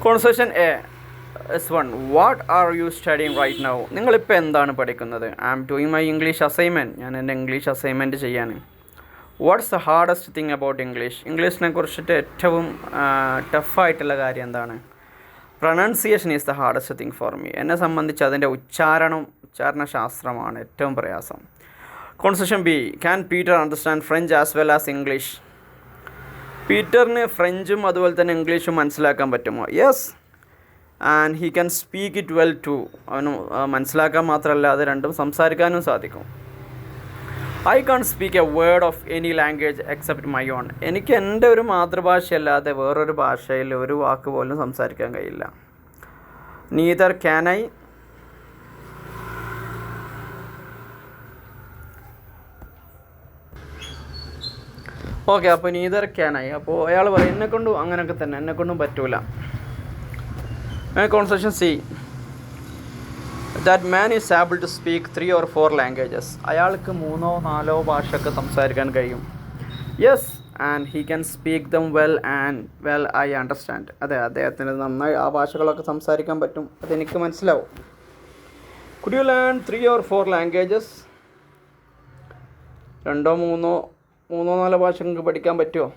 Conversation A S1. What are you studying right now? നിങ്ങളിപ്പോൾ എന്താണ് പഠിക്കുന്നത്? I am doing my English assignment. ഞാൻ എൻ്റെ ഇംഗ്ലീഷ് അസൈൻമെൻറ്റ് ചെയ്യാൻ. What's the hardest thing about English? ഇംഗ്ലീഷിനെ കുറിച്ചിട്ട് ഏറ്റവും ടഫായിട്ടുള്ള കാര്യം എന്താണ്? Pronunciation is the hardest thing for me. എന്നെ സംബന്ധിച്ച് അതിൻ്റെ ഉച്ചാരണ ശാസ്ത്രമാണ് ഏറ്റവും പ്രയാസം. Conversation B. Can Peter understand French as well as English? പീറ്ററിന് ഫ്രഞ്ചും അതുപോലെ തന്നെ ഇംഗ്ലീഷും മനസ്സിലാക്കാൻ പറ്റുമോ? Yes, and he can speak it well too. അവന് മനസ്സിലാക്കാൻ മാത്രമല്ല, അത് രണ്ടും സംസാരിക്കാനും സാധിക്കും. I can speak a word of any language except my own. എനിക്ക് എൻ്റെ ഒരു മാതൃഭാഷയല്ലാതെ വേറൊരു ഭാഷയിൽ ഒരു വാക്ക് പോലും സംസാരിക്കാൻ കഴിയില്ല. Neither can I. ഓക്കെ, അപ്പോൾ നീദർ ക്യാൻ ഐ. അപ്പോൾ അയാൾ പറയും എന്നെക്കൊണ്ടും അങ്ങനെയൊക്കെ തന്നെ, എന്നെക്കൊണ്ടും പറ്റൂല. Conversation C. That man is able to speak 3 or 4 languages. അയാൾക്ക് 3-4 ഭാഷയൊക്കെ സംസാരിക്കാൻ കഴിയും. Yes, and he can speak them well and well I understand. അതെ, അദ്ദേഹത്തിന് നന്നായി ആ ഭാഷകളൊക്കെ സംസാരിക്കാൻ പറ്റും, അതെനിക്ക് മനസ്സിലാവും. Could you learn 3 or 4 languages? 2-3-4 ഭാഷ നിങ്ങൾക്ക് പഠിക്കാൻ പറ്റുമോ?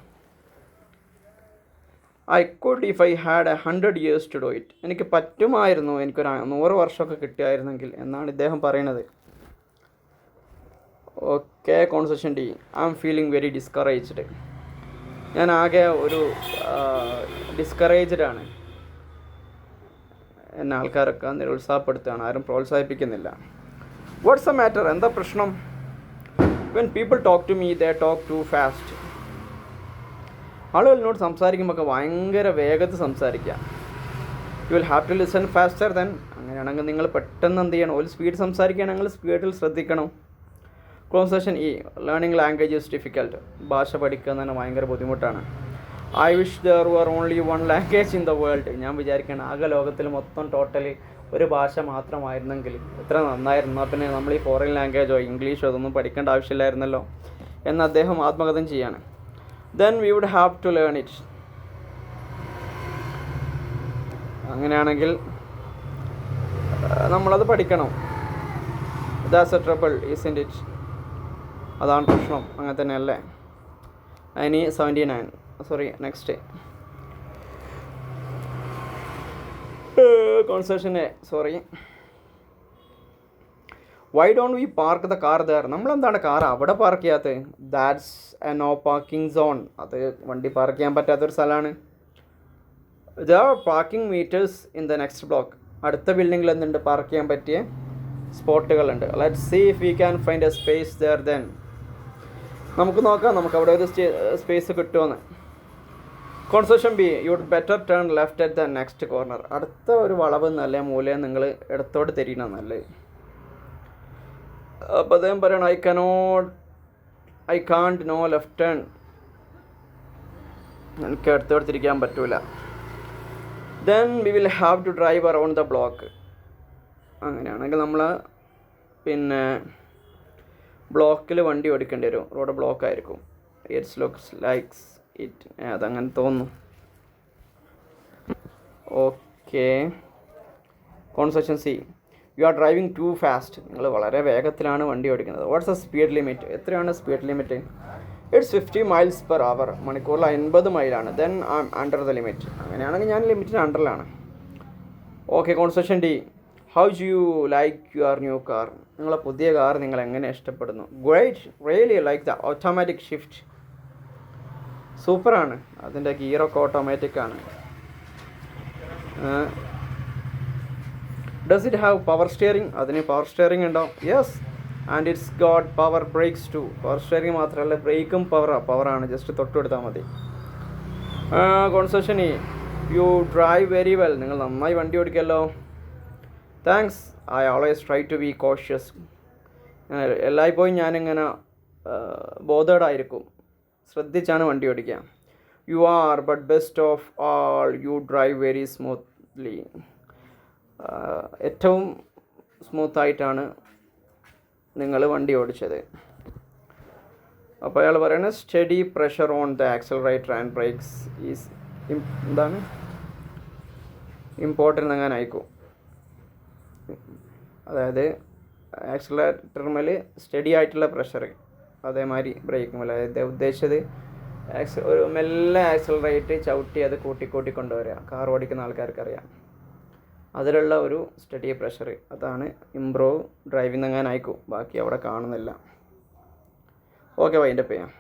I could if I had 100 years to do it. എനിക്ക് പറ്റുമായിരുന്നു, എനിക്കൊരു 100 വർഷമൊക്കെ കിട്ടിയായിരുന്നെങ്കിൽ എന്നാണ് ഇദ്ദേഹം പറയുന്നത്. Okay, conversation D. I am feeling very discouraged. ഞാൻ ആകെ ഒരു ഡിസ്കറേജ്ഡ് ആണ്. എന്നെ ആൾക്കാരൊക്കെ നിരുത്സാഹപ്പെടുത്തുകയാണ്, ആരും പ്രോത്സാഹിപ്പിക്കുന്നില്ല. What's the matter? എന്താ പ്രശ്നം? When people talk to me they talk too fast. ആളുകളിനോട് സംസാരിക്കുമ്പോൾ ഭയങ്കര വേഗത്തിൽ സംസാരിക്കുക. You will have to listen faster then. അങ്ങനെയാണെങ്കിൽ നിങ്ങൾ പെട്ടെന്ന് എന്ത് ചെയ്യണം? ഒരു സ്പീഡ് സംസാരിക്കുകയാണെങ്കിൽ സ്പീഡിൽ ശ്രദ്ധിക്കണം. Conversation E. Learning language is difficult. ഭാഷ പഠിക്കുക എന്ന് പറഞ്ഞാൽ ഭയങ്കര ബുദ്ധിമുട്ടാണ്. I wish there were only 1 language in the world. ഞാൻ വിചാരിക്കുകയാണ് ആകെ ലോകത്തിൽ മൊത്തം ടോട്ടലി ഒരു ഭാഷ മാത്രമായിരുന്നെങ്കിൽ എത്ര നന്നായിരുന്നു. എന്നാൽ പിന്നെ നമ്മൾ ഈ ഫോറിൻ ലാംഗ്വേജോ ഇംഗ്ലീഷോ അതൊന്നും പഠിക്കേണ്ട ആവശ്യമില്ലായിരുന്നല്ലോ എന്ന് അദ്ദേഹം ആത്മകഥം ചെയ്യാണ്. Then we would have to learn it. അങ്ങനെയാണെങ്കിൽ നമ്മളത് പഠിക്കണം. That's a trouble, isn't it? അതാണ് പ്രശ്നം. അങ്ങനെ തന്നെയല്ലേ? ഇനി 79. Sorry, next conversation. Sorry. Why don't we park the car there? നമ്മളെന്താണ് കാർ അവിടെ പാർക്ക് ചെയ്യാത്തത്? That's a no parking zone. അത് വണ്ടി പാർക്ക് ചെയ്യാൻ പറ്റാത്തൊരു സ്ഥലമാണ്. There are parking meters in the next block. അടുത്ത ബിൽഡിങ്ങിൽ എന്തുണ്ട്? പാർക്ക് ചെയ്യാൻ പറ്റിയ സ്പോട്ടുകളുണ്ട്. Let's see if we can find a space there then. നമുക്ക് നോക്കാം, നമുക്ക് അവിടെ ഒരു സ്പേസ് കിട്ടുമെന്ന്. Conversation B. You'd better turn left at the next corner. അടുത്ത ഒരു വളവ് നല്ല മൂലം നിങ്ങൾ ഇടത്തോട്ട് തിരിയണം നല്ലത്. അപ്പോൾ അദ്ദേഹം പറയണം I can't no left turn. എനിക്ക് അടുത്തോട്ട് തിരിക്കാൻ പറ്റൂല. Then we will have to drive around the block. അങ്ങനെയാണെങ്കിൽ നമ്മൾ പിന്നെ ബ്ലോക്കിൽ വണ്ടി ഓടിക്കേണ്ടി വരും. റോഡ് ബ്ലോക്ക് ആയിരിക്കും. It's looks likes it. അതങ്ങനെ തോന്നുന്നു. Okay, conversation C. You are driving too fast. നിങ്ങൾ വളരെ വേഗത്തിലാണ് വണ്ടി ഓടിക്കുന്നത്. What's the speed limit? എത്രയാണ് speed limit? It's 50 miles per hour. മണിക്കൂറിൽ 50 മൈലാണ്. Then I am under the limit. അങ്ങനെയാണെങ്കിൽ ഞാൻ ലിമിറ്റിന് അണ്ടറിലാണ്. Okay, conversation D. How do you like your new car? നിങ്ങളെ പുതിയ കാർ നിങ്ങൾ എങ്ങനെ ഇഷ്ടപ്പെടുന്നു? Great, really like the automatic shift. സൂപ്പറാണ്, അതിൻ്റെ ഗിയറൊക്കെ ഓട്ടോമാറ്റിക് ആണ്. Does it have power steering? അതിന് പവർ സ്റ്റിയറിംഗ് ഉണ്ടോ? Yes, and it's got power brakes too. Power steering മാത്രമല്ല, ബ്രേക്കും പവറാണ്. ജസ്റ്റ് തൊട്ടെടുത്താൽ മതി. കോൺവെർസേഷൻ ഇ. You drive very well. നിങ്ങൾ നന്നായി വണ്ടി ഓടിക്കല്ലോ. Thanks, I always try to be cautious. എല്ലായ്പ്പോഴും ഞാനിങ്ങനെ ബോധേഡായിരിക്കും, ശ്രദ്ധിച്ചാണ് വണ്ടി ഓടിക്കുക. You are but best of all. You drive very smoothly. ഏറ്റവും സ്മൂത്തായിട്ടാണ് നിങ്ങൾ വണ്ടി ഓടിച്ചത്. അപ്പോൾ അയാൾ പറയുന്നത് steady pressure on the accelerator and brakes is എന്താണ് ഇമ്പോർട്ടൻ്റ് അങ്ങനെ അയക്കും. അതായത് ആക്സിലറേറ്റർമേൽ സ്റ്റഡി ആയിട്ടുള്ള പ്രഷർ, അതേമാതിരി ബ്രേക്ക് മേലെ, അതായത് ഉദ്ദേശിച്ചത് ഒരു മെല്ലെ ആക്സിലറേറ്റ് ചവിട്ടി അത് കൂട്ടി കൊണ്ടുവരിക. കാർ ഓടിക്കുന്ന ആൾക്കാർക്കറിയാം. അതിലുള്ള ഒരു സ്റ്റഡി പ്രഷർ, അതാണ് ഇംപ്രൂവ് ഡ്രൈവിംഗ് അങ്ങനെ അയക്കും. ബാക്കി അവിടെ കാണുന്നില്ല. ഓക്കെ, വൈൻഡപ്പ് ചെയ്യാം.